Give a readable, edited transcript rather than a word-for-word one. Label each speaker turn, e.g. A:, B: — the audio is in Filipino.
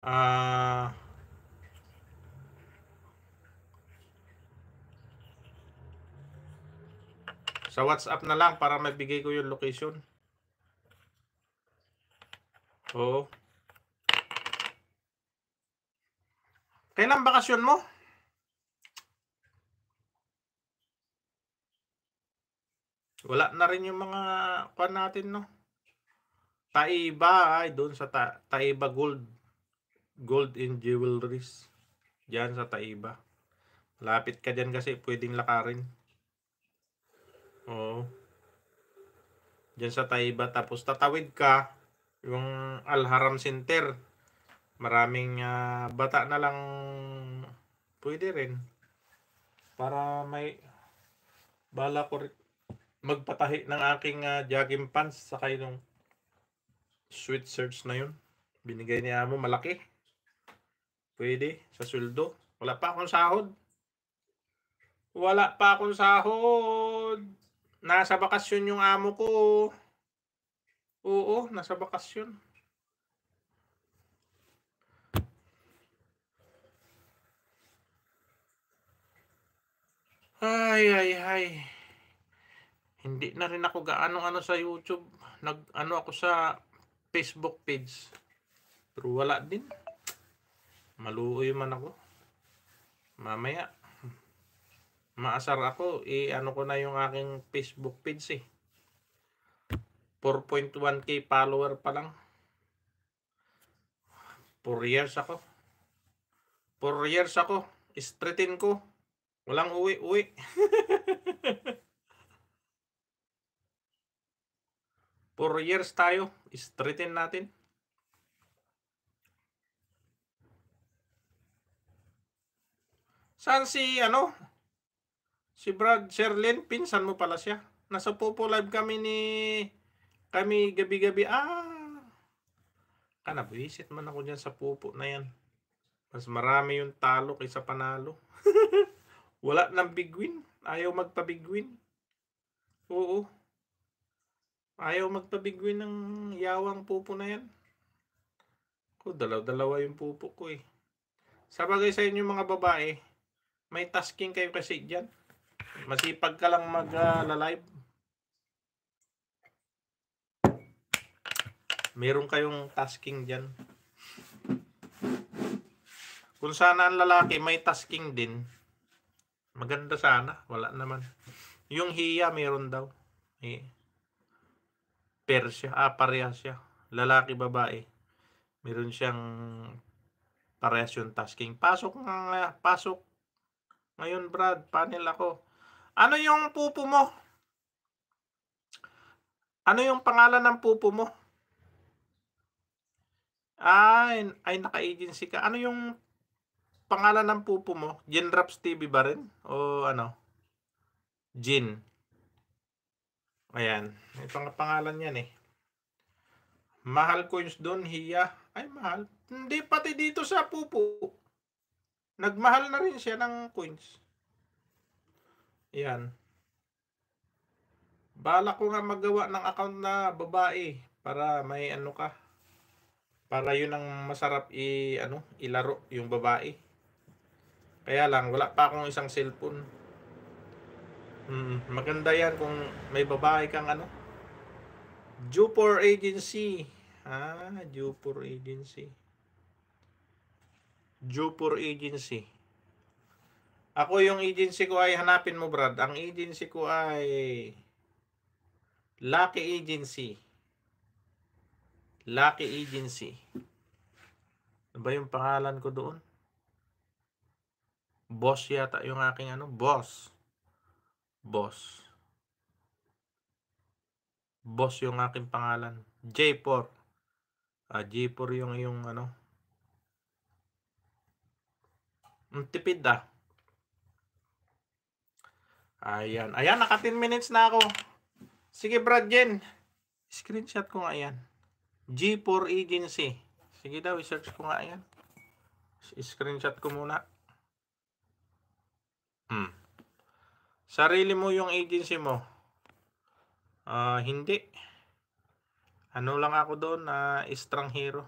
A: Ah, sa WhatsApp na lang para mabigay ko yung location. Oo. Kailan bakasyon mo? Wala na rin yung mga kuwan natin, no? Taiba, ay doon sa Taiba Gold and Jewelries. Diyan sa Taiba. Lapit ka dyan kasi pwedeng lakarin. Oo. Diyan sa Taiba. Tapos tatawid ka yung Al-Haram Center. Maraming bata na lang pwede rin. Para may bala ko magpatahi ng aking jogging pants saka yung sweat shirts na yun. Binigay niya mo malaki. Pwede sa sweldo. Wala pa akong sahod. Wala pa akong sahod. Nasa bakasyon yung amo ko. Oo, nasa bakasyon. Ay. Hindi na rin ako gaano sa YouTube. Nag-ano ako sa Facebook page. Pero wala din. Maluoy man ako. Mamaya. Maasar ako. Ano ko na yung aking Facebook page eh. 4.1k follower pa lang. 4 years ako. 4 years ako. Streetin ko. Walang uwi. 4 years tayo. Streetin natin. Saan si si Brad Sherlyn? Pinsan mo pala siya. Nasa Popo Live kami gabi-gabi. Visit man ako dyan sa Popo na yan. Mas marami yung talo kaysa panalo. Wala nang big win. Ayaw magpa-big win. Oo. Ayaw magpa-big win ng yawang Popo na yan. Dalaw-dalawa yung Popo ko eh. Sabagay sa inyo mga babae, may tasking kayo kasi dyan. Masipag ka lang mag-live. Meron kayong tasking dyan. Kung sana ang lalaki may tasking din, maganda sana. Wala naman. Yung hiya meron daw. Parehas siya. Lalaki, babae. Meron siyang parehas yung tasking. Pasok. Ngayon, Brad, panel ako. Ano yung pupo mo? Ano yung pangalan ng pupo mo? Ay naka-agency ka. Ano yung pangalan ng pupo mo? Gin Raps TV ba rin? O ano? Gin. Ayan. May pangalan yan eh. Mahal coins doon, hiya. Ay, mahal. Hindi, pati dito sa pupo. Nagmahal na rin siya ng coins. Ayan. Bala ko nga magawa ng account na babae para may ano ka. Para yun ang masarap ilaro yung babae. Kaya lang wala pa akong isang cellphone. Maganda yan kung may babae kang Jupor Agency. Jupor Agency. Jupor Agency. Ako yung agency ko ay hanapin mo, Brad. Ang agency ko ay Lucky Agency. Lucky Agency. Ano ba yung pangalan ko doon? Boss yata yung aking Boss. Boss yung aking pangalan. J4. J4 yung tipid Ayan, naka 10 minutes na ako. Sige, Brad Jen. Screenshot ko nga yan. G4 Agency. Sige daw, i-search ko nga yan. Screenshot ko muna. Sarili mo yung agency mo. Hindi. Ano lang ako doon, estranghero.